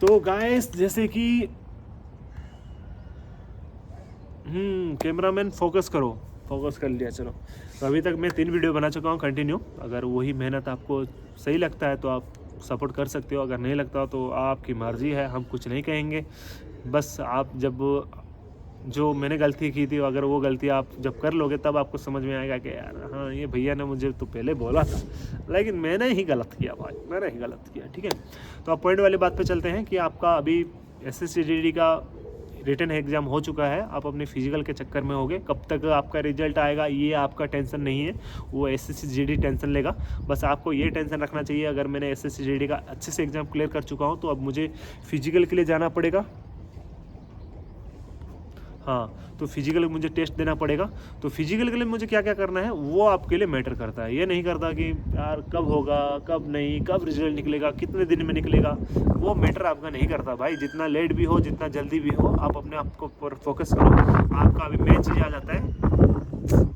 तो गाइस जैसे कि कैमरामैन फोकस करो, फोकस कर लिया चलो। तो अभी तक मैं 3 वीडियो बना चुका हूँ कंटिन्यू। अगर वही मेहनत आपको सही लगता है तो आप सपोर्ट कर सकते हो, अगर नहीं लगता तो आपकी मर्ज़ी है, हम कुछ नहीं कहेंगे। बस आप जब जो मैंने गलती की थी अगर वो गलती आप जब कर लोगे तब आपको समझ में आएगा कि यार हाँ ये भैया ने मुझे तो पहले बोला था, लेकिन मैंने ही गलत किया भाई, मैंने ही गलत किया। ठीक है, तो आप पॉइंट वाली बात पे चलते हैं कि आपका अभी SSCGD का रिटन एग्ज़ाम हो चुका है, आप अपने फिजिकल के चक्कर में होगे। कब तक आपका रिजल्ट आएगा ये आपका टेंशन नहीं है, वो SSCGD टेंशन लेगा। बस आपको ये टेंशन रखना चाहिए अगर मैंने SSCGD का अच्छे से एग्ज़ाम क्लियर कर चुका हूँ तो अब मुझे फिजिकल के लिए जाना पड़ेगा। हाँ, तो फिजिकल मुझे टेस्ट देना पड़ेगा। तो फिजिकल के लिए मुझे क्या क्या करना है वो आपके लिए मैटर करता है। ये नहीं करता कि यार कब होगा कब नहीं, कब रिजल्ट निकलेगा, कितने दिन में निकलेगा, वो मैटर आपका नहीं करता भाई। जितना लेट भी हो जितना जल्दी भी हो आप अपने आप को पर फोकस करो। आपका अभी मेन चीज़ आ जाता है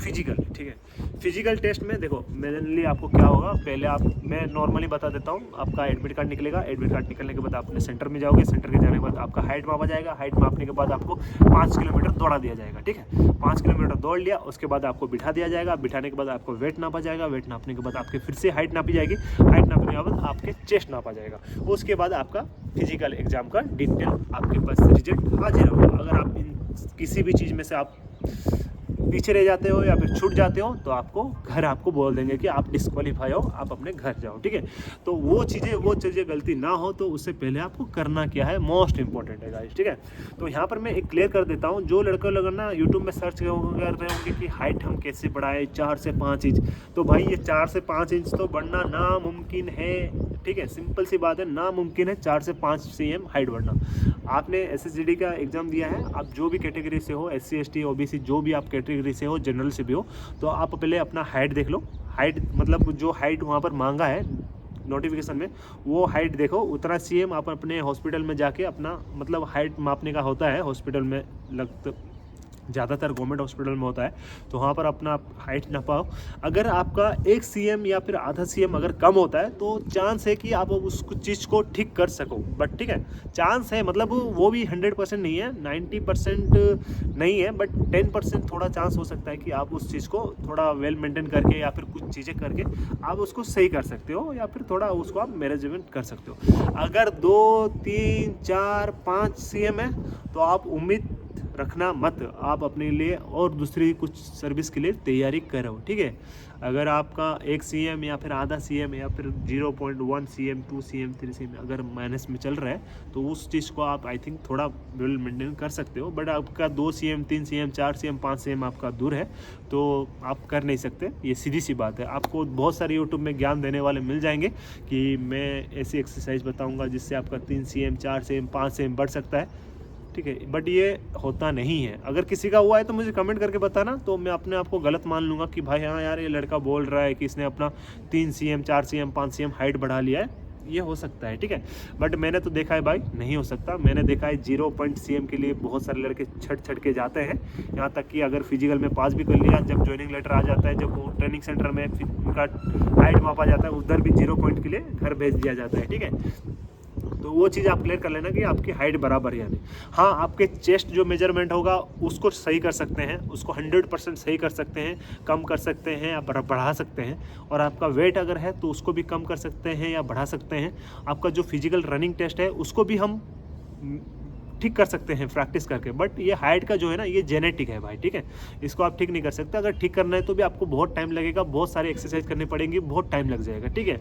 फिजिकल। ठीक है, फिजिकल टेस्ट में देखो मेनली आपको क्या होगा, पहले मैं नॉर्मली बता देता हूँ। आपका एडमिट कार्ड निकलेगा, एडमिट कार्ड निकलने के बाद आप अपने सेंटर में जाओगे, सेंटर के जाने के बाद आपका हाइट मापा जाएगा, हाइट मापने के बाद आपको 5 किलोमीटर दौड़ा दिया जाएगा। ठीक है, 5 किलोमीटर दौड़ लिया, उसके बाद आपको बिठा दिया जाएगा, बिठाने के बाद आपको वेट नापा जाएगा, वेट नापने के बाद आपके फिर से हाइट नापी जाएगी, हाइट नापने के बाद आपके चेस्ट नापा जाएगा। उसके बाद आपका फिजिकल एग्जाम का डिटेल आपके पास रिजल्ट हाजिर होगा। अगर आप इन किसी भी चीज़ में से आप पीछे रह जाते हो या फिर छूट जाते हो तो आपको घर आपको बोल देंगे कि आप डिस्क्वालीफाई हो, आप अपने घर जाओ। ठीक है, तो वो चीज़ें गलती ना हो तो उससे पहले आपको करना क्या है मोस्ट इंपॉर्टेंट है गाइस। ठीक है, तो यहाँ पर मैं एक क्लियर कर देता हूँ। जो लड़के लोग ना यूट्यूब में सर्च कर रहे होंगे कि हाइट हम कैसे बढ़ाएं 4 से 5 इंच, तो भाई ये 4 से 5 इंच तो बढ़ना नामुमकिन है। ठीक है, सिंपल सी बात है, नामुमकिन है 4 से 5 cm हाइट बढ़ना। आपने SSGD का एग्ज़ाम दिया है, आप जो भी कैटेगरी से हो, SC ST OBC जो भी आप कैटेगरी से हो, जनरल से भी हो, तो आप पहले अपना हाइट देख लो। हाइट मतलब जो हाइट वहाँ पर मांगा है नोटिफिकेशन में वो हाइट देखो, उतना CM आप अपने हॉस्पिटल में जाके अपना मतलब हाइट मापने का होता है हॉस्पिटल में, ज़्यादातर गवर्नमेंट हॉस्पिटल में होता है, तो वहाँ पर अपना हाइट नापाओ। अगर आपका 1 cm या फिर आधा cm अगर कम होता है तो चांस है कि आप उस चीज़ को ठीक कर सको। बट ठीक है, चांस है, मतलब वो भी 100% नहीं है, 90% नहीं है, बट 10% थोड़ा चांस हो सकता है कि आप उस चीज़ को थोड़ा वेल मेंटेन करके या फिर कुछ चीज़ें करके आप उसको सही कर सकते हो, या फिर थोड़ा उसको आप मैनेजमेंट कर सकते हो। अगर 2 3 4 5 cm है तो आप उम्मीद रखना मत, आप अपने लिए और दूसरी कुछ सर्विस के लिए तैयारी करो। ठीक है, अगर आपका 1 cm या फिर आधा cm या फिर 0.1 cm 2 cm 3 cm अगर माइनस में चल रहा है तो उस चीज़ को आप आई थिंक थोड़ा वेल मेंटेन कर सकते हो। बट आपका 2 cm 3 cm 4 cm 5 cm आपका दूर है तो आप कर नहीं सकते, ये सीधी सी बात है। आपको बहुत सारे यूट्यूब में ज्ञान देने वाले मिल जाएंगे कि मैं ऐसी एक्सरसाइज बताऊँगा जिससे आपका 3 cm 4 cm 5 cm बढ़ सकता है। ठीक है, बट ये होता नहीं है। अगर किसी का हुआ है तो मुझे कमेंट करके बताना, तो मैं अपने आप को गलत मान लूँगा कि भाई हाँ यार ये लड़का बोल रहा है कि इसने अपना 3 cm 4 cm 5 cm हाइट बढ़ा लिया है, ये हो सकता है। ठीक है, बट मैंने तो देखा है भाई नहीं हो सकता। मैंने देखा है 0.cm के लिए बहुत सारे लड़के छट के जाते हैं, यहाँ तक कि अगर फिजिकल में पास भी कर लिया, जब ज्वाइनिंग लेटर आ जाता है, जब वो ट्रेनिंग सेंटर में उनका हाइट मापा जाता है, उधर भी 0 पॉइंट के लिए घर भेज दिया जाता है। ठीक है, तो वो चीज़ आप क्लियर कर लेना कि आपकी हाइट बराबर है या नहीं। हाँ, आपके चेस्ट जो मेजरमेंट होगा उसको सही कर सकते हैं, उसको 100% सही कर सकते हैं, कम कर सकते हैं या बढ़ा सकते हैं। और आपका वेट अगर है तो उसको भी कम कर सकते हैं या बढ़ा सकते हैं। आपका जो फिजिकल रनिंग टेस्ट है उसको भी हम ठीक कर सकते हैं प्रैक्टिस करके। बट ये हाइट का जो है ना ये जेनेटिक है भाई। ठीक है, इसको आप ठीक नहीं कर सकते। अगर ठीक करना है तो भी आपको बहुत टाइम लगेगा, बहुत सारी एक्सरसाइज करनी पड़ेंगी, बहुत टाइम लग जाएगा। ठीक है,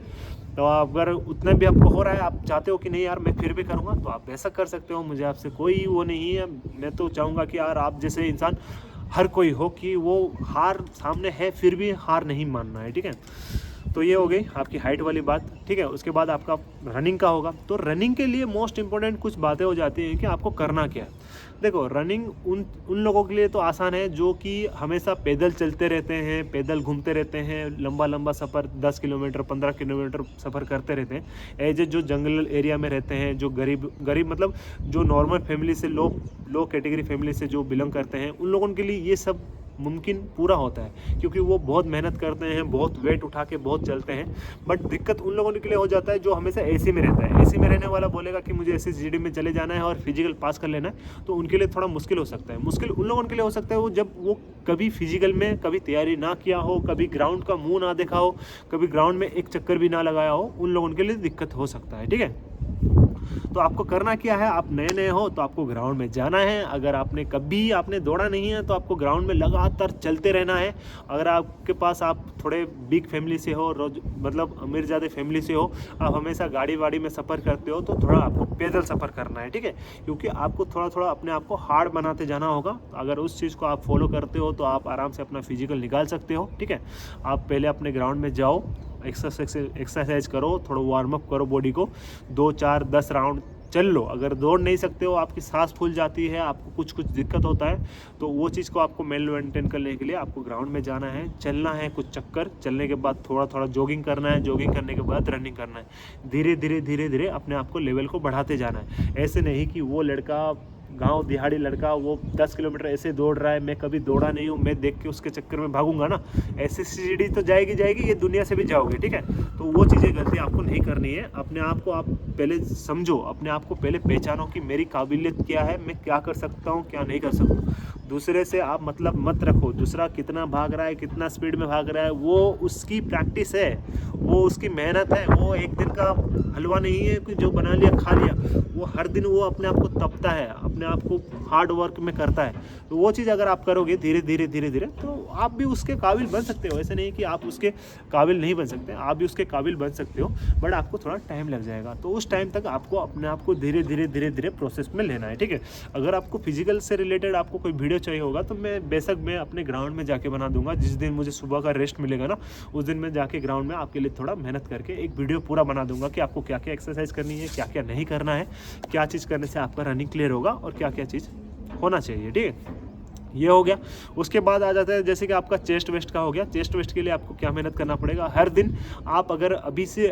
तो अगर उतना भी आपको हो रहा है, आप चाहते हो कि नहीं यार मैं फिर भी करूँगा, तो आप ऐसा कर सकते हो। मुझे आपसे कोई वो नहीं है। मैं तो चाहूँगा कि यार आप जैसे इंसान हर कोई हो कि वो हार सामने है फिर भी हार नहीं मानना है। ठीक है, तो ये हो गई आपकी हाइट वाली बात। ठीक है, उसके बाद आपका रनिंग का होगा। तो रनिंग के लिए मोस्ट इंपॉर्टेंट कुछ बातें हो जाती हैं कि आपको करना क्या है। देखो, रनिंग उन लोगों के लिए तो आसान है जो कि हमेशा पैदल चलते रहते हैं, पैदल घूमते रहते हैं, लंबा लंबा सफ़र 10 किलोमीटर 15 किलोमीटर सफ़र करते रहते हैं। एज जो जंगल एरिया में रहते हैं, जो गरीब मतलब जो नॉर्मल फैमिली से लो कैटेगरी फैमिली से जो बिलोंग करते हैं, उन लोगों के लिए ये सब मुमकिन पूरा होता है, क्योंकि वो बहुत मेहनत करते हैं, बहुत वेट उठा के बहुत चलते हैं। बट दिक्कत उन लोगों के लिए हो जाता है जो हमेशा एसी में रहता है। एसी में रहने वाला बोलेगा कि मुझे SSGD में चले जाना है और फिजिकल पास कर लेना है, तो उनके लिए थोड़ा मुश्किल हो सकता है। मुश्किल उन लोगों के लिए हो सकता है वो जब वो कभी फिजिकल में कभी तैयारी ना किया हो, कभी ग्राउंड का मुंह ना देखा हो, कभी ग्राउंड में एक चक्कर भी ना लगाया हो, उन लोगों के लिए दिक्कत हो सकता है। ठीक है, तो आपको करना क्या है, आप नए नए हो तो आपको ग्राउंड में जाना है। अगर आपने दौड़ा नहीं है तो आपको ग्राउंड में लगातार चलते रहना है। अगर आपके पास आप थोड़े बिग फैमिली से हो, मतलब अमीर ज़्यादा फैमिली से हो, आप हमेशा गाड़ी वाड़ी में सफ़र करते हो, तो थोड़ा आपको पैदल सफ़र करना है। ठीक है, क्योंकि आपको थोड़ा थोड़ा अपने आप को हार्ड बनाते जाना होगा। अगर उस चीज़ को आप फॉलो करते हो तो आप आराम से अपना फिजिकल निकाल सकते हो। ठीक है, आप पहले अपने ग्राउंड में जाओ, एक्सरसाइज करो, थोड़ा वार्म अप करो बॉडी को, 2 4 10 राउंड चल लो। अगर दौड़ नहीं सकते हो, आपकी सांस फूल जाती है, आपको कुछ दिक्कत होता है, तो वो चीज़ को आपको मेंटेन करने के लिए आपको ग्राउंड में जाना है, चलना है कुछ चक्कर, चलने के बाद थोड़ा थोड़ा जॉगिंग करना है, जॉगिंग करने के बाद रनिंग करना है। धीरे धीरे अपने आप को लेवल को बढ़ाते जाना है। ऐसे नहीं कि वो लड़का, गांव दिहाड़ी लड़का, वो 10 किलोमीटर ऐसे दौड़ रहा है, मैं कभी दौड़ा नहीं हूँ, मैं देख के उसके चक्कर में भागूंगा ना, SSGD तो जाएगी, ये दुनिया से भी जाओगे। ठीक है, तो वो चीज़ें गलती आपको नहीं करनी है। अपने आप को आप पहले समझो, अपने आप को पहले पहचानो कि मेरी काबिलियत क्या है, मैं क्या कर सकता हूँ, क्या नहीं कर सकता। दूसरे से आप मतलब मत रखो, दूसरा कितना भाग रहा है, कितना स्पीड में भाग रहा है, वो उसकी प्रैक्टिस है, वो उसकी मेहनत है। वो एक दिन का हलवा नहीं है कि जो बना लिया खा लिया, वो हर दिन वो अपने आप को तपता है, अपने आप को हार्ड वर्क में करता है। तो वो चीज़ अगर आप करोगे धीरे धीरे तो आप भी उसके काबिल बन सकते हो। ऐसे नहीं कि आप उसके काबिल नहीं बन सकते, आप भी उसके काबिल बन सकते हो, बट आपको थोड़ा टाइम लग जाएगा। तो उस टाइम तक आपको अपने आप को धीरे धीरे प्रोसेस में लेना है। ठीक है, अगर आपको फिजिकल से रिलेटेड आपको कोई वीडियो चाहिए होगा तो मैं अपने ग्राउंड में जाके बना दूंगा। जिस दिन मुझे सुबह का रेस्ट मिलेगा ना, उस दिन मैं जाके ग्राउंड में आपके लिए थोड़ा मेहनत करके एक वीडियो पूरा बना दूंगा कि आपको क्या क्या एक्सरसाइज करनी है, क्या क्या नहीं करना है, क्या चीज़ करने से आपका रनिंग क्लियर होगा और क्या क्या चीज़ होना चाहिए। ठीक है, ये हो गया। उसके बाद आ जाता है जैसे कि आपका चेस्ट वेस्ट का हो गया। चेस्ट वेस्ट के लिए आपको क्या मेहनत करना पड़ेगा, हर दिन आप अगर अभी से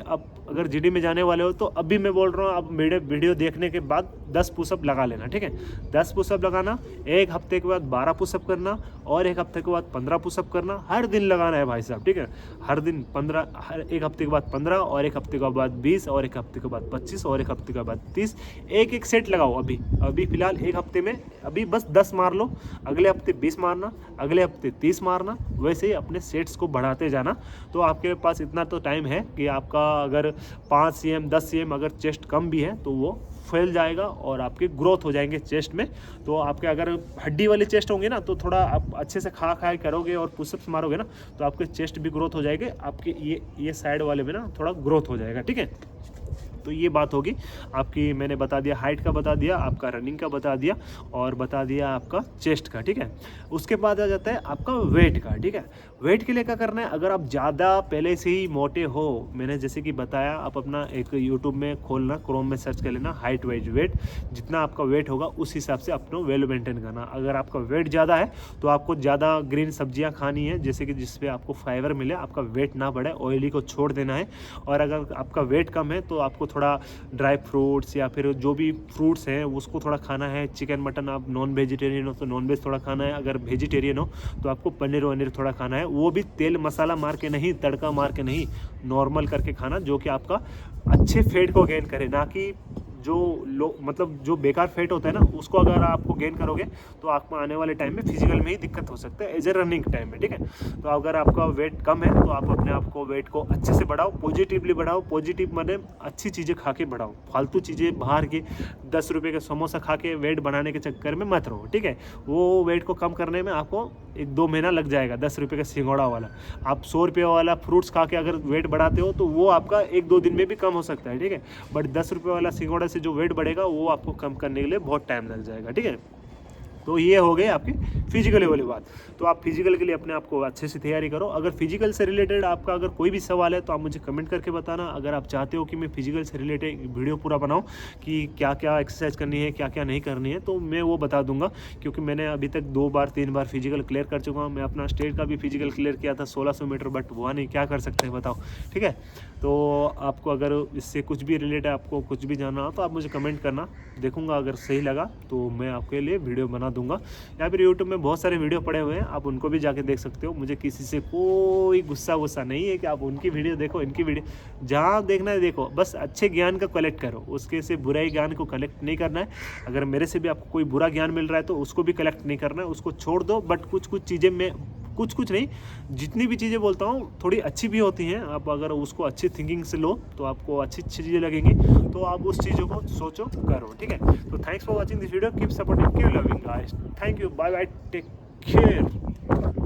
अगर GD में जाने वाले हो तो अभी मैं बोल रहा हूँ, आप मेरे वीडियो देखने के बाद 10 पुशअप लगा लेना। ठीक है, 10 पुशअप लगाना, एक हफ्ते के बाद 12 पुशअप करना, और एक हफ्ते के बाद 15 पुशअप करना। हर दिन लगाना है भाई साहब। ठीक है, हर दिन 15, एक हफ्ते के बाद 15, और एक हफ्ते के बाद 20, और एक हफ्ते के बाद 25, और एक हफ्ते के बाद 30। एक सेट लगाओ। अभी फिलहाल एक हफ्ते में अभी बस 10 मार लो, अगले हफ्ते 20 मारना, अगले हफ्ते 30 मारना। वैसे ही अपने सेट्स को बढ़ाते जाना। तो आपके पास इतना तो टाइम है कि आपका अगर 5 cm 10 cm अगर चेस्ट कम भी है तो वो फैल जाएगा और आपके ग्रोथ हो जाएंगे चेस्ट में। तो आपके अगर हड्डी वाले चेस्ट होंगे ना, तो थोड़ा आप अच्छे से खा करोगे और पुशअप्स मारोगे ना, तो आपके चेस्ट भी ग्रोथ हो जाएंगे, आपके ये साइड वाले में ना थोड़ा ग्रोथ हो जाएगा। ठीक है, तो ये बात होगी आपकी। मैंने बता दिया हाइट का, बता दिया आपका रनिंग का, बता दिया और बता दिया आपका चेस्ट का। ठीक है, उसके बाद आ जाता है आपका वेट का। ठीक है, वेट के लिए क्या करना है, अगर आप ज़्यादा पहले से ही मोटे हो, मैंने जैसे कि बताया, आप अपना एक यूट्यूब में खोलना, क्रोम में सर्च कर लेना हाइट वेट, जितना आपका वेट होगा उस हिसाब से अपना वैल्यू मेंटेन करना। अगर आपका वेट ज़्यादा है तो आपको ज़्यादा ग्रीन सब्जियाँ खानी है, जैसे कि जिसपे आपको फाइबर मिले, आपका वेट ना बढ़े, ऑयली को छोड़ देना है। और अगर आपका वेट कम है तो आपको थोड़ा ड्राई फ्रूट्स या फिर जो भी फ्रूट्स हैं उसको थोड़ा खाना है। चिकन मटन, आप नॉन वेजिटेरियन हो तो नॉन वेज थोड़ा खाना है, अगर वेजिटेरियन हो तो आपको पनीर वनीर थोड़ा खाना है। वो भी तेल मसाला मार के नहीं, तड़का मार के नहीं, नॉर्मल करके खाना, जो कि आपका अच्छे फैट को गेन करे, ना कि मतलब जो बेकार फैट होता है ना, उसको अगर आपको गेन करोगे तो आपको आने वाले टाइम में फिजिकल में ही दिक्कत हो सकता है, एज ए रनिंग टाइम में। ठीक है, तो अगर आपका वेट कम है तो आप अपने आप को वेट को अच्छे से बढ़ाओ, पॉजिटिवली बढ़ाओ। पॉजिटिव माने अच्छी चीज़ें खा के बढ़ाओ, फालतू चीज़ें बाहर की 10 रुपये का समोसा खा के वेट बढ़ाने के चक्कर में मत रहो। ठीक है, वो वेट को कम करने में आपको 1-2 महीना लग जाएगा। 10 रुपये का सिंगोड़ा वाला, आप 100 रुपये वाला फ्रूट्स खा के अगर वेट बढ़ाते हो तो वो आपका 1-2 दिन में भी कम हो सकता है। ठीक है, बट 10 रुपये वाला सिंगोड़ा से जो वेट बढ़ेगा वो आपको कम करने के लिए बहुत टाइम लग जाएगा। ठीक है, तो ये हो गई आपकी फिजिकल वाली बात। तो आप फिजिकल के लिए अपने आप को अच्छे से तैयारी करो। अगर फिजिकल से रिलेटेड आपका अगर कोई भी सवाल है तो आप मुझे कमेंट करके बताना। अगर आप चाहते हो कि मैं फिजिकल से रिलेटेड वीडियो पूरा बनाऊं कि क्या क्या एक्सरसाइज करनी है, क्या क्या नहीं करनी है, तो मैं वो बता दूंगा, क्योंकि मैंने अभी तक 2 बार 3 बार फिजिकल क्लियर कर चुका हूँ। मैं अपना स्टेट का भी फिजिकल क्लियर किया था 1600 मीटर, बट हुआ नहीं, क्या कर सकते हैं बताओ। ठीक है, तो आपको अगर इससे कुछ भी रिलेटेड आपको कुछ भी जानना हो तो आप मुझे कमेंट करना, देखूँगा, अगर सही लगा तो मैं आपके लिए वीडियो बना दूंगा। या फिर यूट्यूब में बहुत सारे वीडियो पड़े हुए हैं, आप उनको भी जाके देख सकते हो। मुझे किसी से कोई गुस्सा नहीं है कि आप उनकी वीडियो देखो, इनकी वीडियो, जहाँ देखना है देखो, बस अच्छे ज्ञान का कलेक्ट करो, उसके से बुराई ज्ञान को कलेक्ट नहीं करना है। अगर मेरे से भी आपको कोई बुरा ज्ञान मिल रहा है तो उसको भी कलेक्ट नहीं करना है, उसको छोड़ दो। बट कुछ चीज़ें मैं कुछ नहीं, जितनी भी चीज़ें बोलता हूँ थोड़ी अच्छी भी होती हैं। आप अगर उसको अच्छी थिंकिंग से लो तो आपको अच्छी चीज़ें लगेंगी, तो आप उस चीज़ों को सोचो, करो, ठीक है। तो thanks for watching this video, keep supporting, keep loving guys, thank you, bye bye, take care.